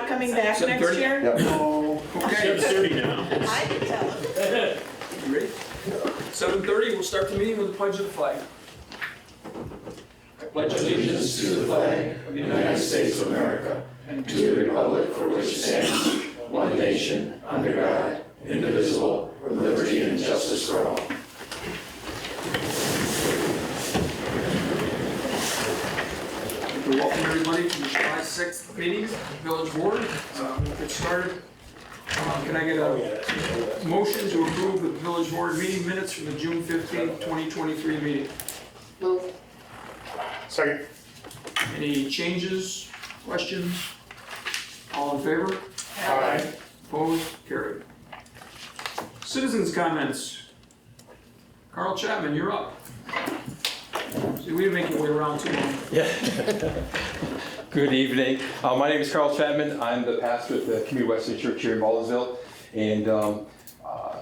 coming back next 7:30? year? Yeah. No. Okay. 7:30 now. I can tell him. You ready? 7:30, we'll start the meeting with the pledge of the flag. I pledge allegiance To the flag of the United States of America and to the republic for which it stands, one nation, under God, indivisible, with liberty and justice for all. We welcome everybody to the July 6th meeting, Village Board. We'll get started. Can I get a motion to approve the Village Board meeting minutes from the June 15th, 2023 meeting? Move. Second. Any changes, questions? All in favor? Aye. Opposed? Carried. Citizens' comments. Carl Chapman, you're up. See, we didn't make your way around too long. Yeah. Good evening. My name is Carl Chapman. I'm the pastor at the Community Wesleyan Church here in Baldwinsville. And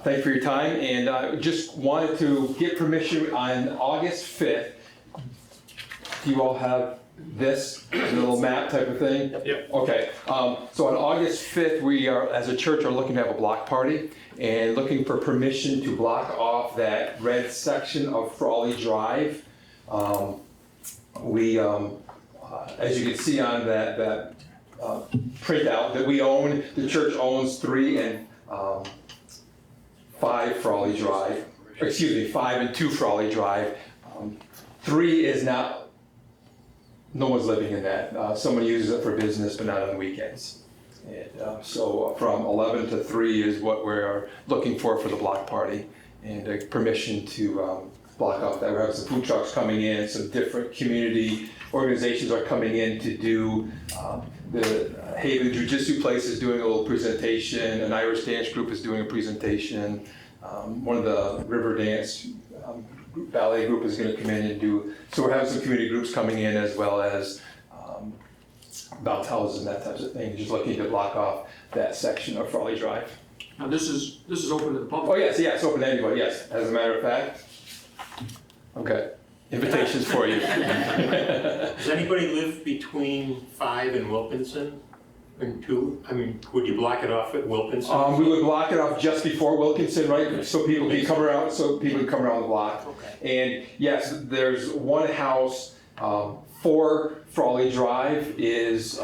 thank you for your time. And I just wanted to get permission on August 5th. Do you all have this little map type of thing? Yep. Okay. So on August 5th, we are, as a church, are looking to have a block party and looking for permission to block off that red section of Frawley Drive. As you can see on that printout that we own, the church owns 3 and 5 Frawley Drive. Excuse me, 5 and 2 Frawley Drive. 3 is not, no one's living in that. Someone uses it for business, but not on the weekends. And so from 11 to 3 is what we're looking for the block party, and permission to block off that. We have some food trucks coming in, some different community organizations are coming in to do, the Haven Jiu-Jitsu place is doing a little presentation, an Irish dance group is doing a presentation, one of the river dance ballet group is going to come in and do, so we're having some community groups coming in as well as bounce houses and that type of thing, just looking to block off that section of Frawley Drive. Now, this is open to the public. Oh, yes, it's open to anybody, yes, as a matter of fact. Okay, invitations for you. Does anybody live between 5 and Wilkinson and 2? I mean, would you block it off at Wilkinson? We would block it off just before Wilkinson, right? So people can come around, the block. Okay. And yes, there's one house, 4 Frawley Drive is,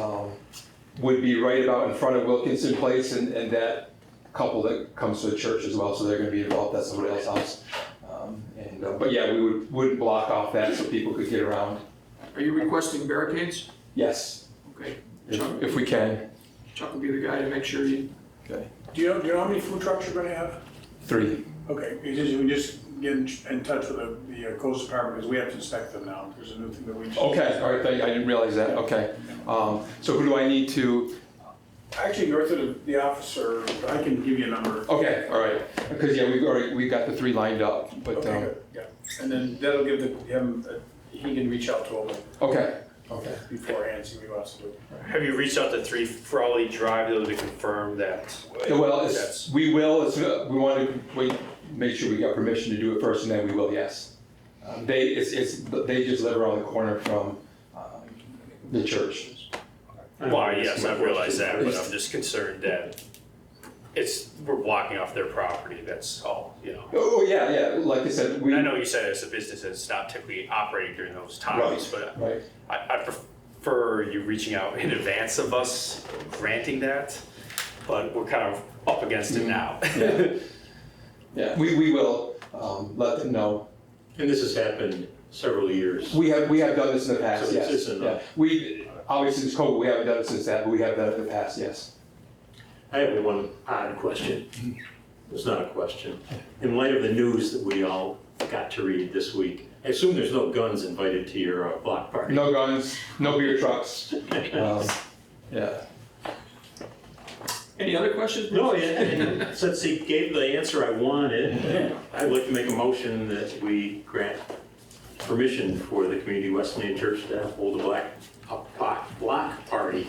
would be right about in front of Wilkinson Place, and that couple that comes to the church as well, so they're gonna be involved, that's somebody else's house. But yeah, we wouldn't block off that so people could get around. Are you requesting barricades? Yes, Okay. if we can. Chuck will be the guy to make sure you. Okay. Do you know how many food trucks you're gonna have? 3. Okay, we just get in touch with the coast department, because we have to inspect them now. There's a new thing that we just. Okay, all right, I didn't realize that, okay. So who do I need to, Actually, north of the officer, I can give you a number. okay, all right. Because yeah, we got the 3 lined up, but, Okay, good, yeah. And then that'll give him, he can reach out to them okay. beforehand, see what he wants to do. Have you reached out to 3 Frawley Drive though to confirm that? Well, we will, we want to make sure we got permission to do it first, and then we will, yes. They just live around the corner from the church. Well, yes, I realize that, but I'm just concerned that we're blocking off their property, that's all, you know. Oh, yeah, like I said, And I know you said it's a business that's not typically operating during those times, but Right. I prefer you reaching out in advance of us granting that, but we're kind of up against it now. Yeah, we will let them know. And this has happened several years. We have done this in the past, So yes. this isn't Yeah. Obviously, since COVID, we haven't done it since that, but we have done it in the past, yes. I have one odd question. It's not a question. In light of the news that we all got to read this week, I assume there's no guns invited to your block party? No guns, no beer trucks. Yeah. Any other questions? No, and since he gave the answer I wanted, I'd like to make a motion that we grant permission for the Community Wesleyan Church to hold a block party,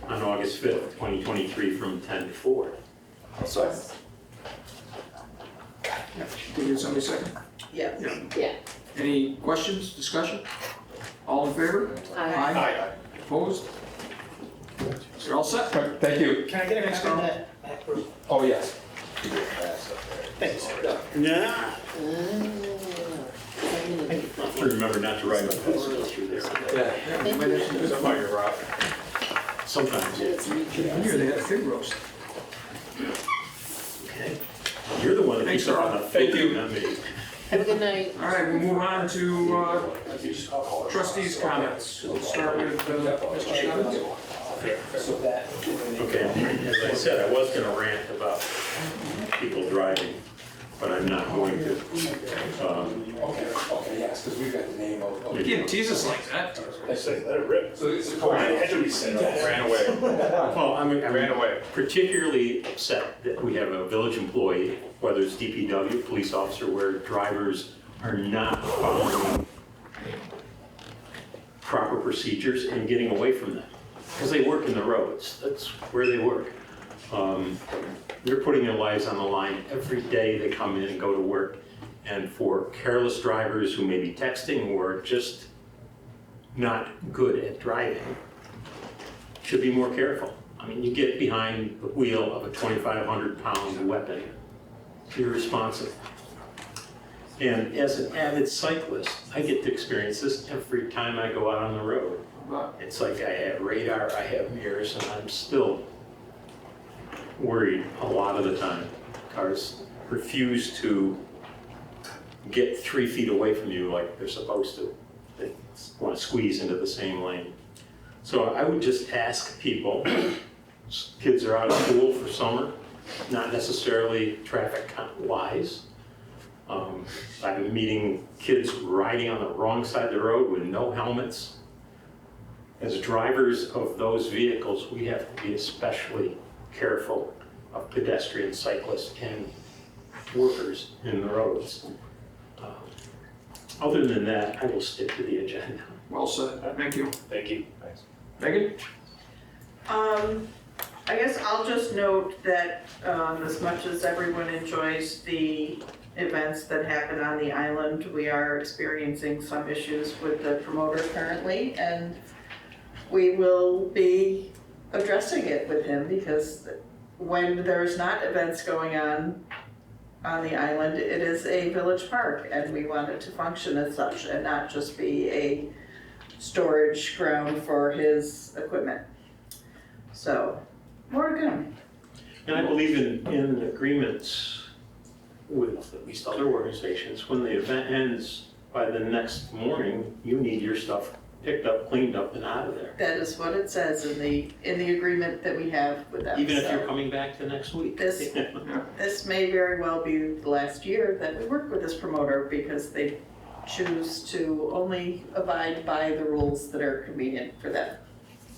on August 5th, 2023 from 10 to 4. Sorry. Did you get somebody second? Yeah. Yeah. Any questions, discussion? All in favor? Aye. Aye. Opposed? Mr. all set. Right, thank you. Can I get a Thanks, copy of Carl. that group? Oh, yes. Thanks. Yeah. Remember not to ride my bicycle through there. Yeah. Yeah, we might have some good fun. You're right. Sometimes, yeah. Here, they had a fig roast. You're the one that Thanks, keeps up on the Carl. Thank you. food, not me. Have a good night. All right, we'll move on to trustees' comments. We'll start with Mr. Stebbins. Okay, as I said, I was gonna rant about people driving, but I'm not going to. Okay, yes, because we've got the name of. You can't tease us like that. Let it rip. So it's a Had to be said. Ran away. Well, I'm Ran away. particularly upset that we have a village employee, whether it's DPW, police officer, where drivers are not following proper procedures and getting away from them. Because they work in the roads, that's where they work. They're putting their lives on the line every day they come in and go to work. And for careless drivers who may be texting or just not good at driving, should be more careful. I mean, you get behind the wheel of a 2,500-pound weapon, you're responsible. And as an avid cyclist, I get to experience this every time I go out on the road. It's like I have radar, I have mirrors, and I'm still worried a lot of the time. Cars refuse to get 3 feet away from you like they're supposed to. They want to squeeze into the same lane. So I would just ask people, kids are out of school for summer, not necessarily traffic wise. I've been meeting kids riding on the wrong side of the road with no helmets. As drivers of those vehicles, we have to be especially careful of pedestrians, cyclists, and workers in the roads. Other than that, I will stick to the agenda. Well said, thank you. Thank you. Megan? I guess I'll just note that as much as everyone enjoys the events that happen on the island, we are experiencing some issues with the promoter currently, and we will be addressing it with him because when there's not events going on the island, it is a village park, and we want it to function as such and not just be a storage ground for his equipment. So, more to come. And I believe in agreements with at least other organizations. When the event ends, by the next morning, you need your stuff picked up, cleaned up, and out of there. That is what it says in the agreement that we have with them. Even if so. you're coming back the next week. This may very well be the last year that we work with this promoter because they choose to only abide by the rules that are convenient for them.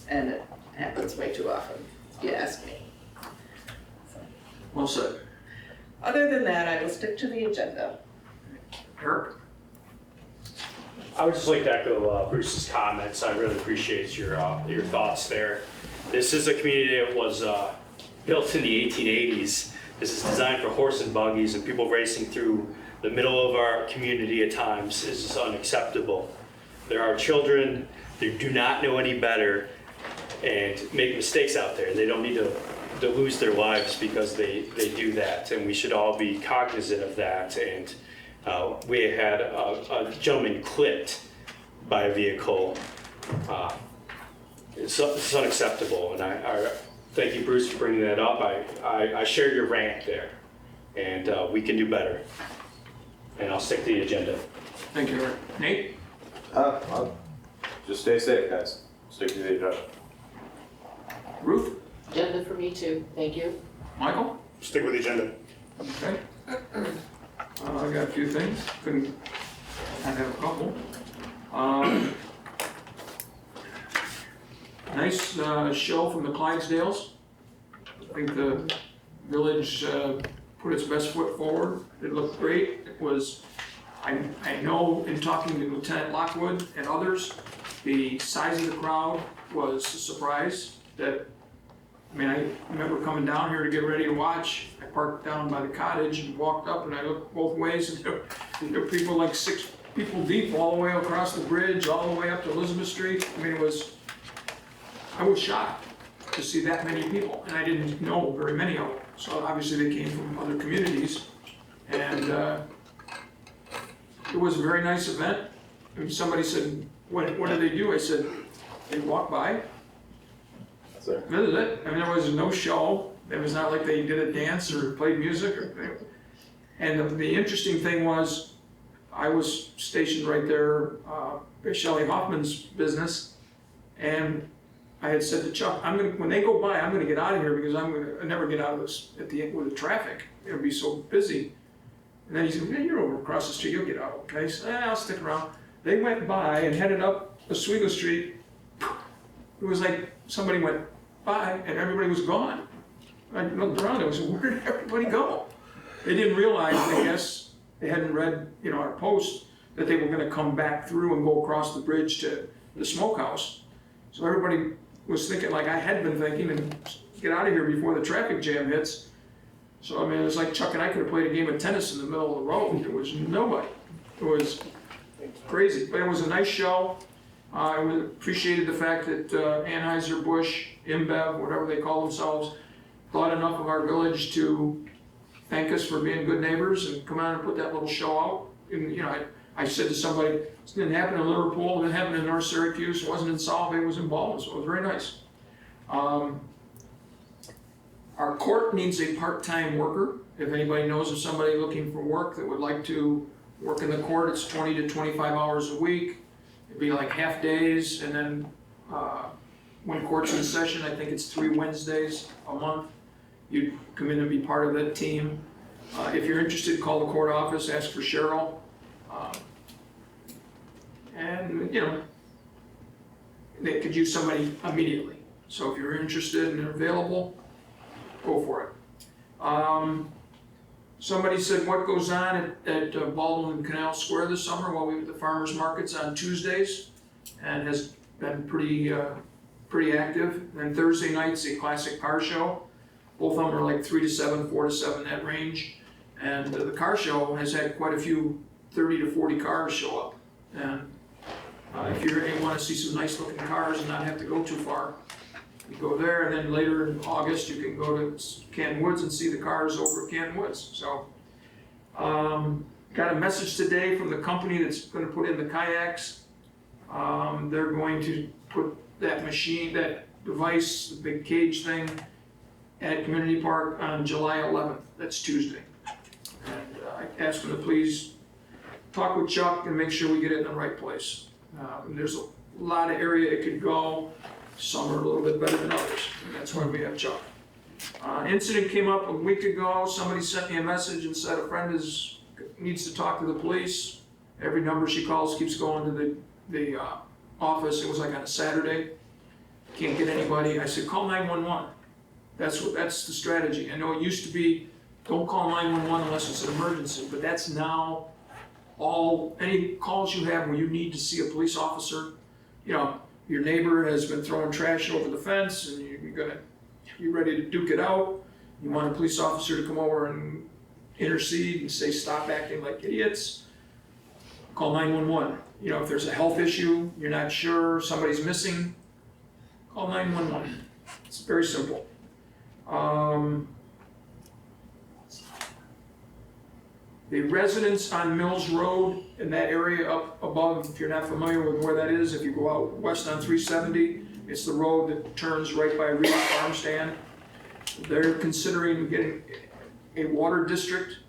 And it happens way too often, if you ask me. Well said. Other than that, I will stick to the agenda. Eric? I would just like to echo Bruce's comments. I really appreciate your thoughts there. This is a community that was built in the 1880s. This is designed for horse and buggies, and people racing through the middle of our community at times is unacceptable. There are children that do not know any better and make mistakes out there. They don't need to lose their lives because they do that, and we should all be cognizant of that. And we had a gentleman clipped by a vehicle. It's unacceptable, and I thank you, Bruce, for bringing that up. I shared your rant there, and we can do better. And I'll stick to the agenda. Thank you, Eric. Nate? Just stay safe, guys. Stick to the agenda. Ruth? Agenda for me too, thank you. Michael? Stick with the agenda. Okay. I got a few things, couldn't, I have a couple. Nice show from the Clydesdales. I think the village put its best foot forward. It looked great. It was, I know in talking to Lieutenant Lockwood and others, the size of the crowd was a surprise. That, I mean, I remember coming down here to get ready to watch. I parked down by the cottage and walked up, and I looked both ways, and there were people like 6 people deep all the way across the bridge, all the way up to Elizabeth Street. I mean, I was shocked. to see that many people, and I didn't know very many of them. So obviously they came from other communities, and it was a very nice event. And somebody said, what do they do? I said, they walk by, Sir. visit it. I mean, there was no show. It was not like they did a dance or played music. And the interesting thing was, I was stationed right there at Shelley Hoffman's business, and I had said to Chuck, when they go by, I'm gonna get out of here because I never get out of this at the end with the traffic. It'll be so busy. And then he said, "Man, you're over across the street, you'll get out, okay?" So I'll stick around. They went by and headed up Oswego Street. It was like somebody went by and everybody was gone. I looked around, I was like, where did everybody go? They didn't realize, I guess, they hadn't read, our post, that they were gonna come back through and go across the bridge to the smokehouse. So everybody was thinking like I had been thinking, and get out of here before the traffic jam hits. So I mean, it was like Chuck and I could have played a game of tennis in the middle of the road. There was nobody. It was crazy, but it was a nice show. I appreciated the fact that Anheuser-Busch, InBev, whatever they call themselves, thought enough of our village to thank us for being good neighbors and come out and put that little show out. And I said to somebody, this didn't happen in Liverpool, it didn't happen in North Syracuse, it wasn't in Solvay, it was in Baldwin, so it was very nice. Our court needs a part-time worker. If anybody knows of somebody looking for work that would like to work in the court, it's 20 to 25 hours a week. It'd be like half days, and then when court's in session, I think it's 3 Wednesdays a month. You'd come in and be part of that team. If you're interested, call the court office, ask for Cheryl. And they could use somebody immediately. So if you're interested and available, go for it. Somebody said, what goes on at Baldwin Canal Square this summer? Well, we have the farmers markets on Tuesdays, and has been pretty active. And Thursday night's a classic car show. Both of them are like 3 to 7, 4 to 7, that range. And the car show has had quite a few 30 to 40 cars show up. And if you want to see some nice looking cars and not have to go too far, you go there. And then later in August, you can go to Canton Woods and see the cars over at Canton Woods. So, got a message today from the company that's going to put in the kayaks. They're going to put that machine, that device, the big cage thing, at Community Park on July 11th. That's Tuesday. And I asked them to please talk with Chuck and make sure we get it in the right place. There's a lot of area it could go. Some are a little bit better than others, and that's why we have Chuck. Incident came up a week ago. Somebody sent me a message and said a friend needs to talk to the police. Every number she calls keeps going to the office. It was like on a Saturday. Can't get anybody. I said, call 911. That's the strategy. I know it used to be, don't call 911 unless it's an emergency, but that's now any calls you have where you need to see a police officer. Your neighbor has been throwing trash over the fence and you're ready to duke it out. You want a police officer to come over and intercede and say, stop acting like idiots. Call 911. If there's a health issue, you're not sure, somebody's missing, call 911. It's very simple. The residents on Mills Road in that area up above, if you're not familiar with where that is, if you go out west on 370, it's the road that turns right by Reed's Farm Stand. They're considering getting a water district,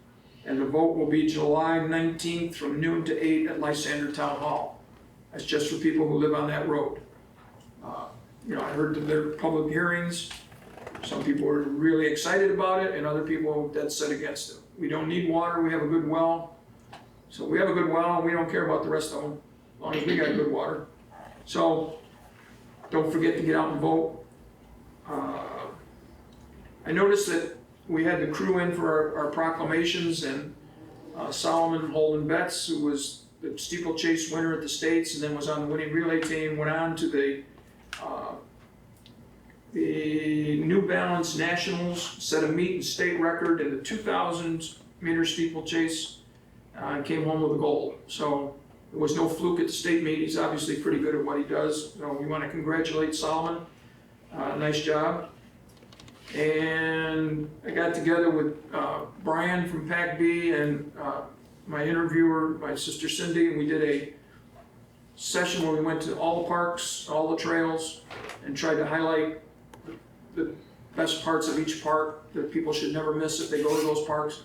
and the vote will be July 19th from noon to 8 at Lysander Town Hall. That's just for people who live on that road. I heard that there are public hearings. Some people are really excited about it, and other people are dead set against it. We don't need water, we have a good well. So we have a good well, and we don't care about the rest of them, as long as we got good water. So don't forget to get out and vote. I noticed that we had the crew in for our proclamations, and Solomon Holden Betts, who was the steeplechase winner at the States and then was on the winning relay team, went on to the New Balance Nationals, set a meet and state record in the 2,000 meter steeplechase, and came home with a gold. So there was no fluke at the state meet. He's obviously pretty good at what he does. So we want to congratulate Solomon. Nice job. And I got together with Brian from PAC-B and my interviewer, my sister Cindy, and we did a session where we went to all the parks, all the trails, and tried to highlight the best parts of each park that people should never miss if they go to those parks.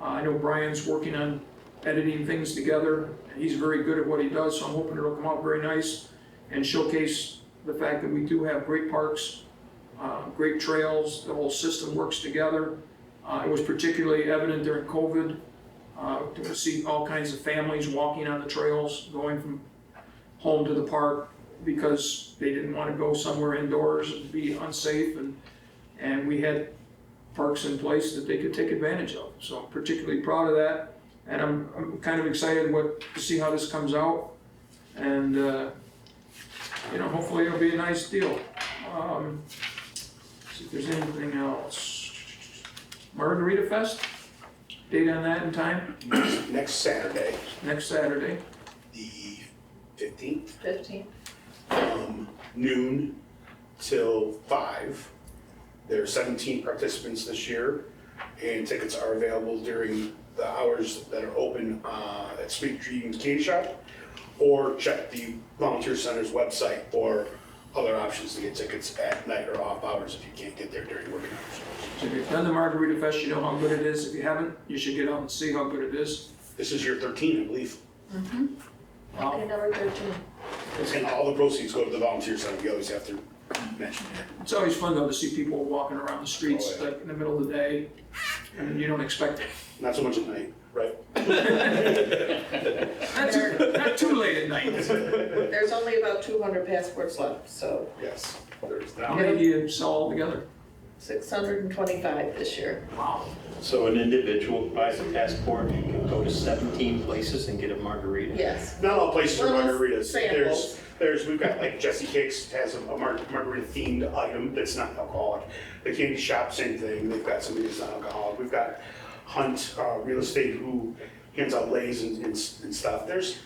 I know Brian's working on editing things together, and he's very good at what he does, so I'm hoping it'll come out very nice and showcase the fact that we do have great parks, great trails, the whole system works together. It was particularly evident during COVID to see all kinds of families walking on the trails, going from home to the park because they didn't want to go somewhere indoors and be unsafe, and we had parks in place that they could take advantage of. So I'm particularly proud of that, and I'm kind of excited to see how this comes out, and hopefully it'll be a nice deal. See if there's anything else. Margarita Fest, date on that and time? Next Saturday, Next Saturday. the 15th, 15. Noon till 5. There are 17 participants this year, and tickets are available during the hours that are open at Sweet Dreams Candy Shop, or check the Volunteer Center's website for other options to get tickets at night or off hours if you can't get there during working hours. So if you've done the Margarita Fest, you know how good it is. If you haven't, you should get out and see how good it is. This is year 13, I believe. Wow. Okay, number 13. And all the proceeds go to the Volunteer Center. We always have to mention that. It's always fun though to see people walking around the streets Oh, yeah. like in the middle of the day, and you don't expect it. Not so much at night, right? Not too late at night. There's only about 200 passports left, so Yes, there's How that. many do you sell altogether? 625 this year. Wow. So an individual buys a passport and can go to 17 places and get a margarita? Yes. Not all places are Little margaritas. samples. We've got like Jesse Cakes has a margarita themed item that's not alcoholic. The candy shop, same thing. They've got something that's not alcoholic. We've got Hunt Real Estate who hands out lays and stuff. There's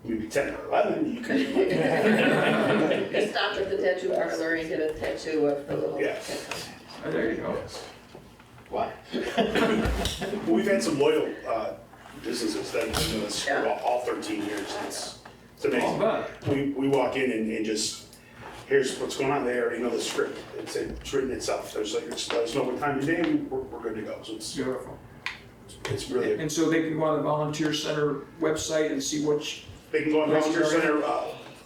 maybe 10 or 11 you can. You stop at the tattoo parlor and get a tattoo of the little. Yes. Oh, there you go. Why? We've had some loyal businesses that have been with us Yeah. for all 13 years. It's All amazing. bad. We walk in and just, here's what's going on. They already know the script. It's written itself. There's like, let us know what time of day, we're good to go. So Beautiful. it's really, And so they can go on the Volunteer Center website and see which, they can go on the Volunteer Center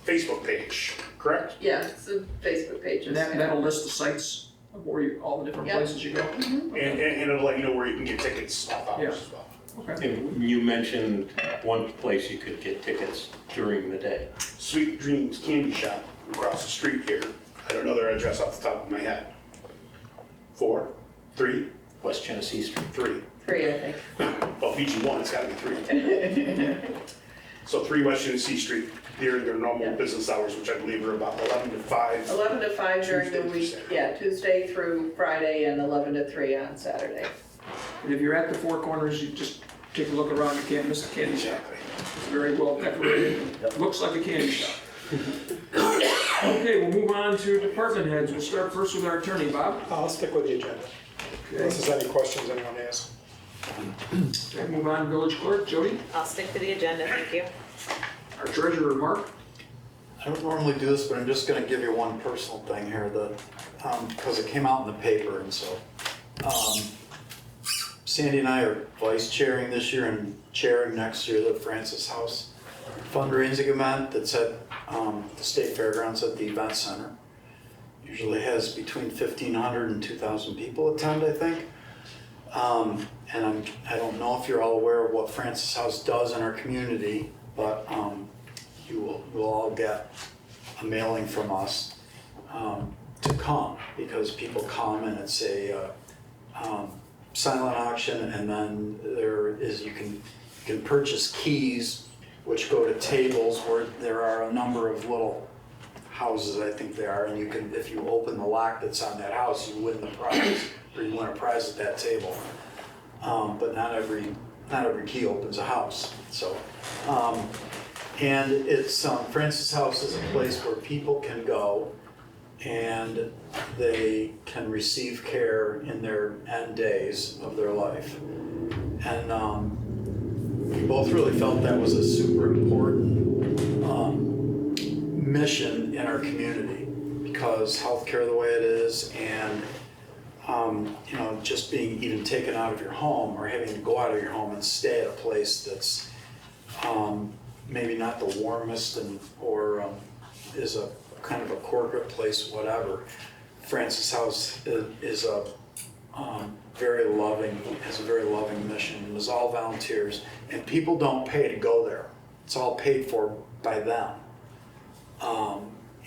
Facebook page, correct? Yeah, it's the Facebook pages. and that'll list the sites of where all the different Yep. places you go. And it'll let you know where you can get tickets off hours Yeah. as well. Okay. And you mentioned one place you could get tickets during the day. Sweet Dreams Candy Shop across the street here. I don't know their address off the top of my head. 4, 3, West Genesee Street. 3. 3, I think. Well, PG1, it's gotta be 3. So 3 West Genesee Street, during their normal Yeah. business hours, which I believe are about 11 to 5. 11 to 5 during the Tuesday to week, Saturday. yeah, Tuesday through Friday, and 11 to 3 on Saturday. And if you're at the Four Corners, you just take a look around, you can't miss the candy shop. Exactly. It's very well decorated, looks like a candy shop. Okay, we'll move on to department heads. We'll start first with our attorney, Bob. I'll stick with the agenda, unless there's any questions anyone has. Okay, move on, village clerk, Jody. I'll stick to the agenda, thank you. Our treasurer, Mark. I don't normally do this, but I'm just gonna give you one personal thing here that, because it came out in the paper and so. Sandy and I are vice chairing this year and chairing next year the Francis House fundraising event that's at the State Fairgrounds at the Event Center. Usually has between 1,500 and 2,000 people attend, I think. And I don't know if you're all aware of what Francis House does in our community, but you will all get a mailing from us to come, because people come and it's a silent auction, and then you can purchase keys which go to tables where there are a number of little houses, I think they are, and you can, if you open the lock that's on that house, you win the prize, or you win a prize at that table. But not every key opens a house. So, and it's Francis House is a place where people can go and they can receive care in their end days of their life. And we both really felt that was a super important mission in our community, because healthcare the way it is, and just being even taken out of your home or having to go out of your home and stay at a place that's maybe not the warmest or is a kind of a corporate place, whatever. Francis House is a very loving mission. It was all volunteers, and people don't pay to go there. It's all paid for by them.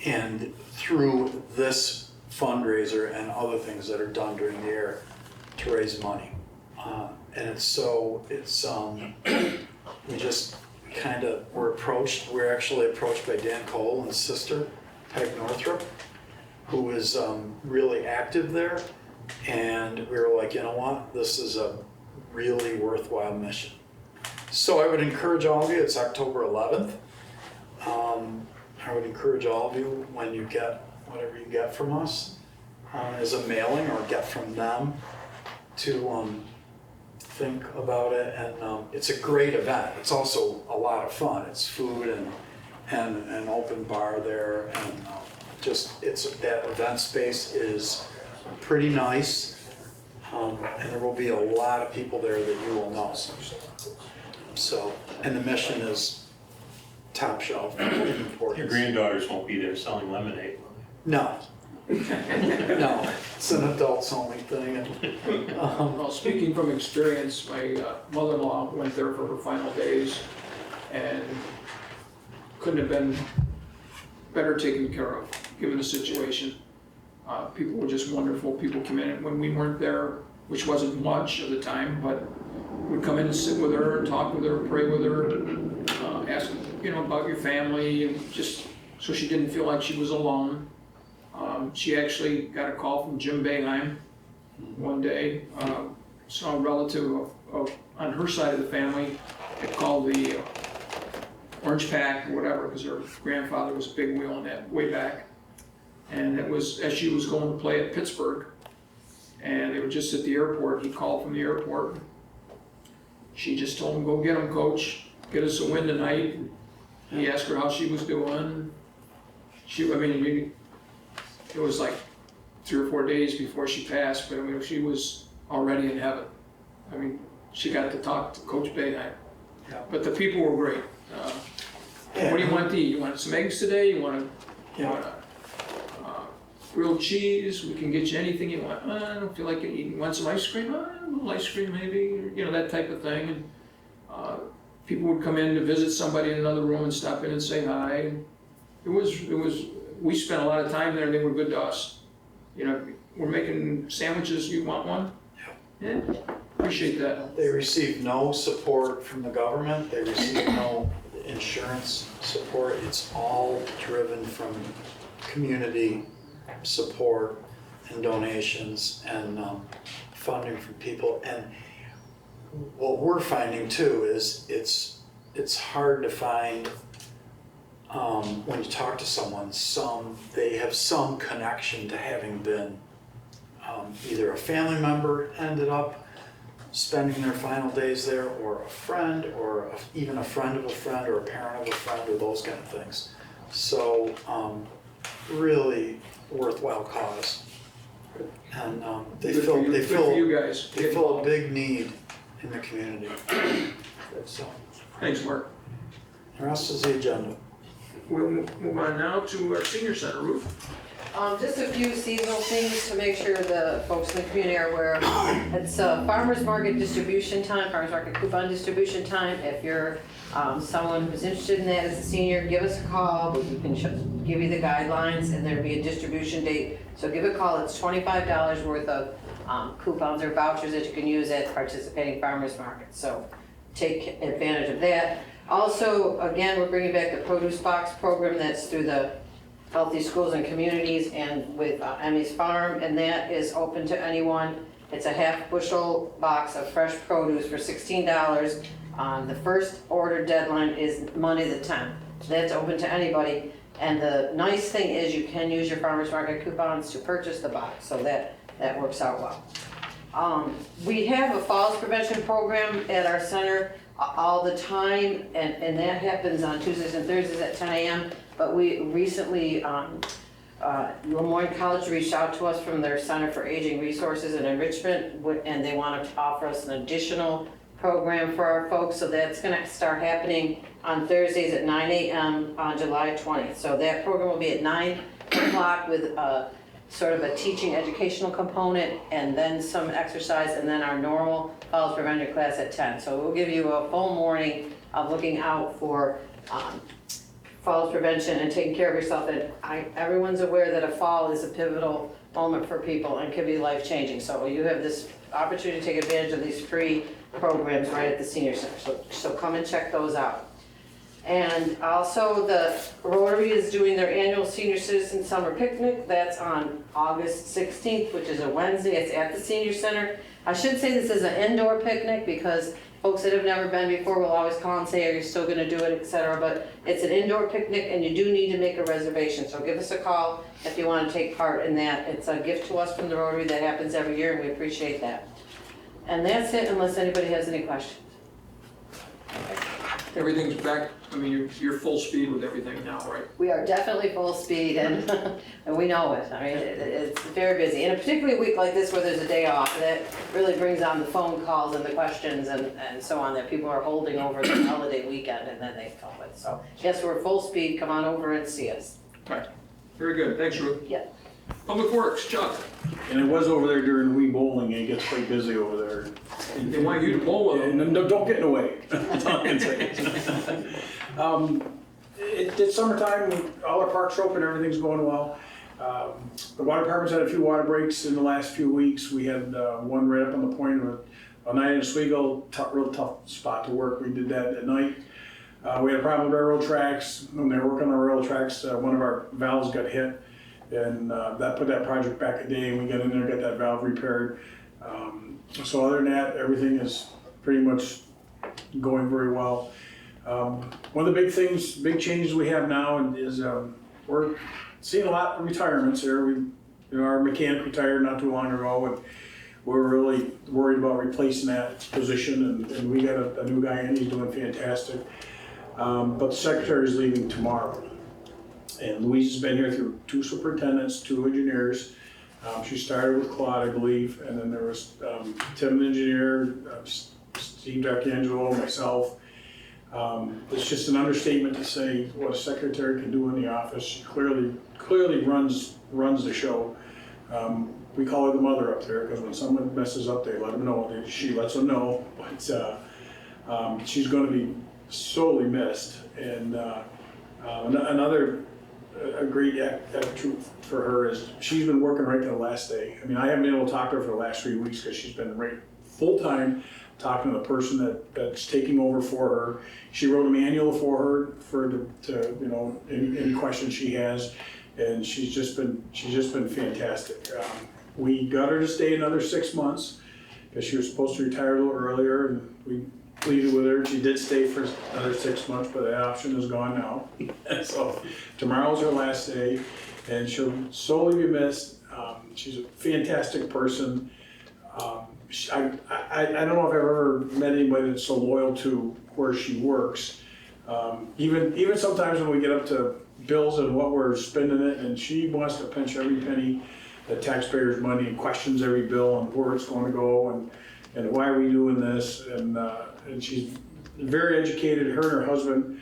And through this fundraiser and other things that are done during the year to raise money. And we just kind of we're actually approached by Dan Cole and his sister, Peg Northrup, who is really active there. And we were like, you know what, this is a really worthwhile mission. So I would encourage all of you, it's October 11th. I would encourage all of you, when you get whatever you get from us as a mailing or get from them, to think about it. And it's a great event. It's also a lot of fun. It's food and an open bar there, and that event space is pretty nice, and there will be a lot of people there that you will know. So, and the mission is top shelf. Your granddaughters won't be there selling lemonade. No. No, it's an adults only thing. Well, speaking from experience, my mother-in-law went there for her final days and couldn't have been better taken care of, given the situation. People were just wonderful. People came in when we weren't there, which wasn't much of the time, but would come in and sit with her and talk with her, pray with her, ask about your family, and just so she didn't feel like she was alone. She actually got a call from Jim Boeheim one day. Saw a relative on her side of the family had called the Orange PAC or whatever, because her grandfather was a big wheel in that way back. And it was as she was going to play at Pittsburgh, and they were just at the airport. He called from the airport. She just told him, "Go get him, coach. Get us a win tonight." He asked her how she was doing. It was like 3 or 4 days before she passed, but she was already in heaven. She got to talk to Coach Boeheim. Yeah. But the people were great. What do you want to eat? You want some eggs today? You want grilled cheese? We can get you anything you want. I don't feel like eating. You want some ice cream? A little ice cream maybe, that type of thing. And people would come in to visit somebody in another room and stop in and say hi. We spent a lot of time there, and they were good to us. We're making sandwiches. You want one? Yeah. Appreciate that. They receive no support from the government. They receive no insurance support. It's all driven from community support and donations and funding from people. And what we're finding too is it's hard to find, when you talk to someone, they have some connection to having been either a family member ended up spending their final days there, or a friend, or even a friend of a friend, or a parent of a friend, or those kind of things. So really worthwhile cause. And they fill a big need in the community. So, Thanks, Mark. the rest is the agenda. We'll move on now to our senior center, Ruth. Just a few seasonal things to make sure the folks in the community are aware of. It's farmers market distribution time, farmers market coupon distribution time. If you're someone who's interested in that as a senior, give us a call. We can give you the guidelines, and there'll be a distribution date. So give a call. It's $25 worth of coupons or vouchers that you can use at participating farmers markets. So take advantage of that. Also, again, we're bringing back the produce box program that's through the Healthy Schools and Communities and with Emmy's Farm, and that is open to anyone. It's a half bushel box of fresh produce for $16. The first order deadline is Monday the 10th. So that's open to anybody. And the nice thing is you can use your farmer's market coupons to purchase the box, so that works out well. We have a falls prevention program at our center all the time, and that happens on Tuesdays and Thursdays at 10 a.m. But we recently, Lemoyne College reached out to us from their Center for Aging Resources and Enrichment, and they wanted to offer us an additional program for our folks, so that's gonna start happening on Thursdays at 9 a.m. on July 20th. So that program will be at 9 o'clock with sort of a teaching educational component and then some exercise, and then our normal falls prevention class at 10. So we'll give you a full morning of looking out for falls prevention and taking care of yourself. And everyone's aware that a fall is a pivotal moment for people and can be life-changing. So you have this opportunity to take advantage of these free programs right at the senior center. So come and check those out. And also the Rotary is doing their annual Senior Citizen Summer Picnic. That's on August 16th, which is a Wednesday. It's at the senior center. I should say this is an indoor picnic because folks that have never been before will always call and say, are you still gonna do it, etc. But it's an indoor picnic and you do need to make a reservation. So give us a call if you wanna take part in that. It's a gift to us from the Rotary that happens every year, and we appreciate that. And that's it, unless anybody has any questions. Everything's back, I mean, you're full speed with everything now, right? We are definitely full speed, and and we know it. I mean, it's very busy. And particularly a week like this where there's a day off, that really brings on the phone calls and the questions and so on that people are holding over the holiday weekend and then they come with. So yes, we're full speed. Come on over and see us. Okay, very good, thanks, Ruth. Yeah. Public Works, Chuck. And it was over there during Wee Bowling, it gets quite busy over there. They want you to bowl with them. And don't get in the way, that's all I can say. It's summertime, all our parks are open, everything's going well. The water department's had a few water breaks in the last few weeks. We had one right up on the point of a night in Oswego, real tough spot to work. We did that at night. We had a problem with railroad tracks. When they were working on the railroad tracks, one of our valves got hit. And that put that project back a day, and we got in there and got that valve repaired. So other than that, everything is pretty much going very well. One of the big changes we have now is we're seeing a lot of retirements here. Our mechanic retired not too long ago, and we're really worried about replacing that position, and we got a new guy in, he's doing fantastic. But the secretary's leaving tomorrow. And Louise has been here through 2 superintendents, 2 engineers. She started with Claude, I believe, and then there was Tim, the engineer, Steve D'Arcangelo, myself. It's just an understatement to say what a secretary can do in the office. She clearly runs the show. We call her the mother up there because when someone messes up, they let them know. She lets them know, but she's going to be sorely missed. And another great attitude for her is she's been working right to the last day. I mean, I haven't been able to talk to her for the last 3 weeks because she's been right full-time talking to the person that's taking over for her. She wrote a manual for her to any questions she has, and she's just been fantastic. We got her to stay another 6 months because she was supposed to retire a little earlier, and we pleaded with her. She did stay for another 6 months, but that option is gone now. So tomorrow's her last day, and she'll sorely be missed. She's a fantastic person. I don't know if I've ever met anybody that's so loyal to where she works. Even sometimes when we get up to bills and what we're spending it, and she wants to pinch every penny, the taxpayers' money, and questions every bill and where it's going to go and why are we doing this, and she's very educated. Her and her husband,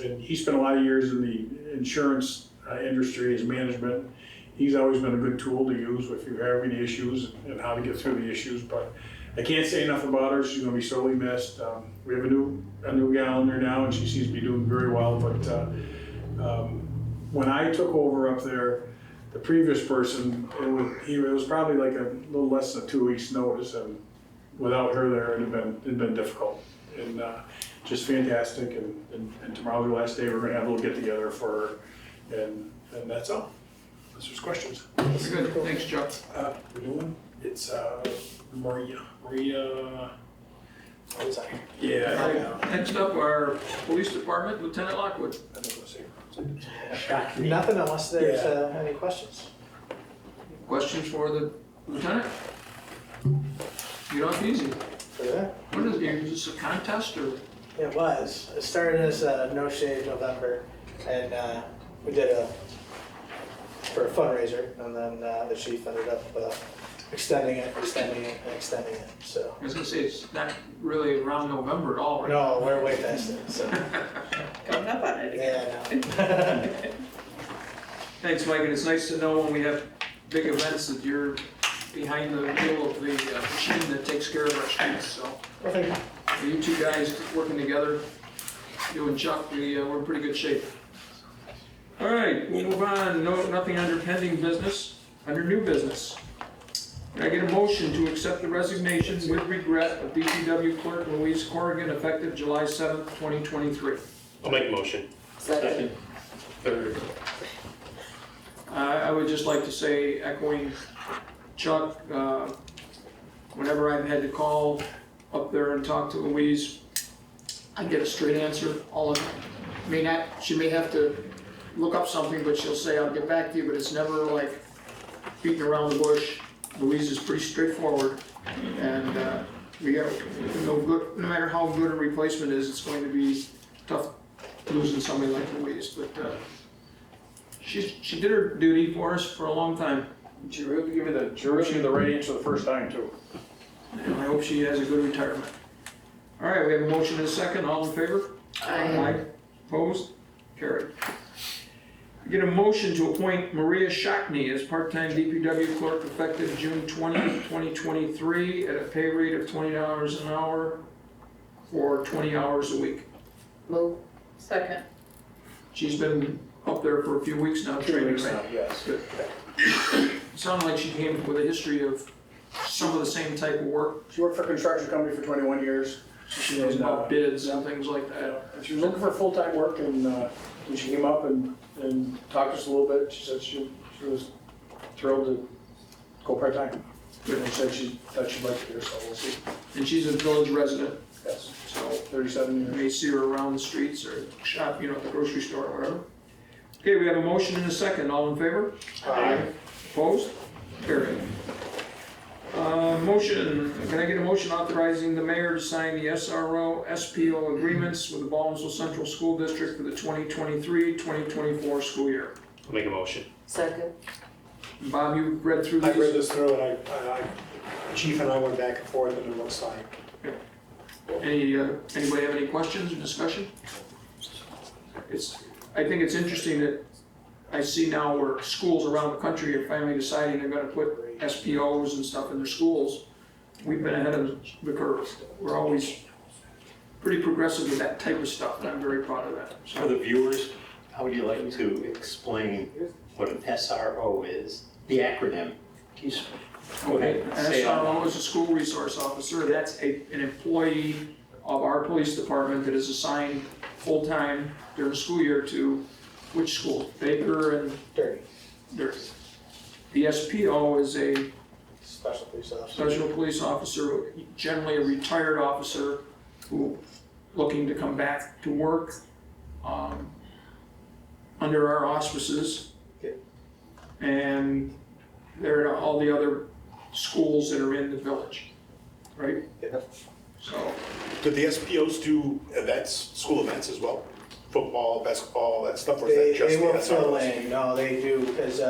and he spent a lot of years in the insurance industry as management. He's always been a good tool to use if you have any issues and how to get through the issues. But I can't say enough about her. She's going to be sorely missed. We have a new gal in there now, and she seems to be doing very well. But when I took over up there, the previous person, it was probably like a little less than 2 weeks' notice, and without her there, it'd been difficult. And just fantastic. And tomorrow's her last day. We're going to have a little get together for her, and that's all. Unless there's questions. Very good, thanks, Chuck. We're doing. It's Maria. What is that? Yeah. Next up, our police department, Lieutenant Lockwood. I don't know what to say. Nothing unless there's any questions. Questions for the lieutenant? Get off easy. For that? What is it, is this a contest or? It was. It started as No Shave November, and we did for a fundraiser, and then the chief ended up extending it. So. I was gonna say, it's not really around November at all, right? No, we're way past it. So. Coming up on it again. Yeah. Thanks, Mike, and it's nice to know when we have big events that you're behind the wheel of the machine that takes care of our streets, so. Well, thank you. You two guys working together, you and Chuck, we're in pretty good shape. All right, we'll move on. Nothing under pending business, under new business. Can I get a motion to accept the resignation with regret of DPW Clerk Louise Corrigan effective July 7th, 2023? I'll make a motion. Second. Third. I would just like to say, echoing Chuck, whenever I've had to call up there and talk to Louise, I get a straight answer. She may have to look up something, but she'll say, I'll get back to you, but it's never like beating around the bush. Louise is pretty straightforward, and we got no matter how good a replacement is, it's going to be tough losing somebody like Louise, but she did her duty for us for a long time. She really gave me the right answer the first time too. And I hope she has a good retirement. All right, we have a motion and a second. All in favor? Aye. Opposed? Carried. We get a motion to appoint Maria Shockney as part-time DPW clerk effective June 20th, 2023 at a pay rate of $20 an hour for 20 hours a week. Move. Second. She's been up there for a few weeks now, training, right? Yes. Good. Sounded like she came with a history of some of the same type of work. She worked for a construction company for 21 years. She knows about bids and things like that. And she was looking for full-time work, and when she came up and talked to us a little bit, she said she was thrilled to go part-time. And she said she thought she'd like it here, so we'll see. And she's a village resident, Yes, so 37 you years. may see her around the streets or shop, at the grocery store or whatever. Okay, we have a motion and a second. All in favor? Aye. Opposed? Carried. Can I get a motion authorizing the mayor to sign the SRO, SPO agreements with the Baldwinsville Central School District for the 2023-2024 school year? I'll make a motion. Second. Bob, you read through I these? read this through and Chief and I went back and forth and it looks fine. Anybody have any questions or discussion? I think it's interesting that I see now where schools around the country are finally deciding they're gonna put SPOs and stuff in their schools. We've been ahead of the curve. We're always pretty progressive with that type of stuff, and I'm very proud of that. For the viewers, how would you like to explain what an SRO is? The acronym. Can you go ahead and say it out SRO loud? is a school resource officer. That's an employee of our police department that is assigned full-time during the school year to which school? Baker and Dirty. Dirty. The SPO is a Special police officer. special police officer, generally a retired officer who looking to come back to work under our auspices. Yeah. And there are all the other schools that are in the village, right? Yeah. So, Do the SPOs do events, school events as well? Football, basketball, that stuff, or is that just They the will fill SROs? in, no, they do, because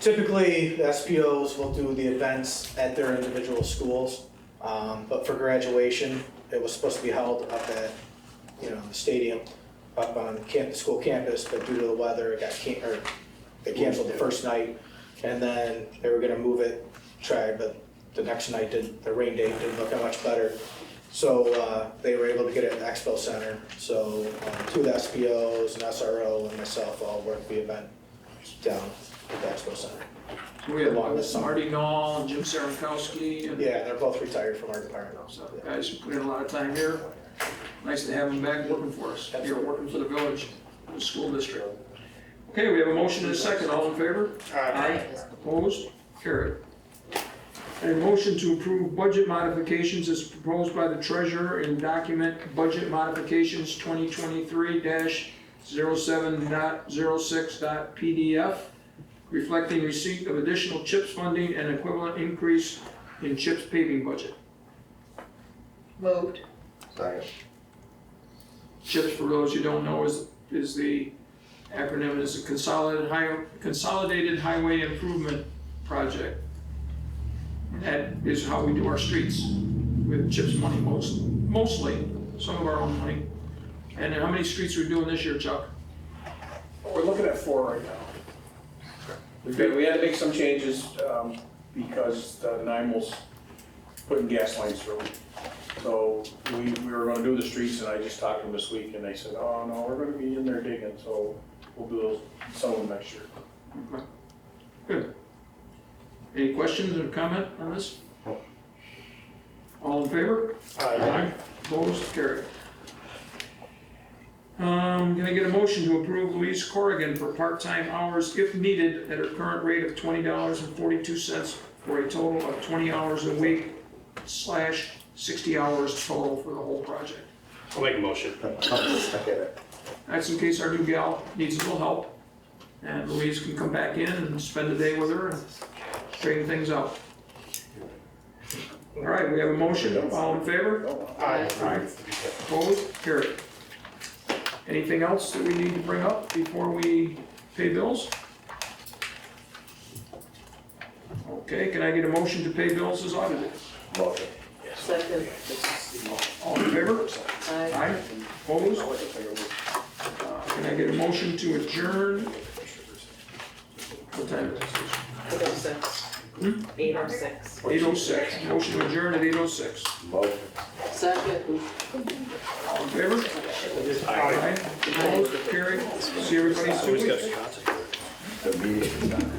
typically the SPOs will do the events at their individual schools. But for graduation, it was supposed to be held up at, the stadium, up on the school campus, but due to the weather, it got they canceled the first night. And then they were gonna move it, but the next night the rain date didn't look that much better. So they were able to get it at the Expo Center. So two of the SPOs, an SRO, and myself all worked the event down at the Expo Center. we have Along with some- Marty Knoll and Jim Sarankowski and Yeah, they're both retired from our department. so guys who put in a lot of time here. Nice to have them back working for us, here working for the village, the school district. Okay, we have a motion and a second. All in favor? Aye. Opposed? Carried. A motion to approve budget modifications as proposed by the treasurer in document budget modifications 2023-001 07.06.pdf, reflecting receipt of additional CHIPS funding and equivalent increase in CHIPS paving budget. Moved. Second. CHIPS, for those who don't know, is the acronym, is a Consolidated Highway Improvement Project. That is how we do our streets, with CHIPS money mostly, some of our own money. And how many streets are we doing this year, Chuck? We're looking at 4 right now. We had to make some changes because NIMEL's putting gas lines through. So we were gonna do the streets, and I just talked to them this week, and they said, oh, no, we're gonna be in there digging, so we'll do those, some of them next year. Okay. Good. Any questions or comment on this? All in favor? Aye. Opposed? Carried. Can I get a motion to approve Louise Corrigan for part-time hours if needed at her current rate of $20.42 for a total of 20 hours a week / 60 hours total for the whole project? I'll make a motion. That's in case our new gal needs a little help, and Louise can come back in and spend the day with her and straighten things out. All right, we have a motion. All in favor? Aye. Aye. Opposed? Carried. Anything else that we need to bring up before we pay bills? Okay, can I get a motion to pay bills as audited? Motion. Second. All in favor? Aye. Aye. Opposed? Can I get a motion to adjourn? What time is it? 8:06. 8:06. 8:06. Motion to adjourn at 8:06. Motion. Second. All in favor? Aye. Opposed? Carried. See everybody in 2 weeks. The meeting is done.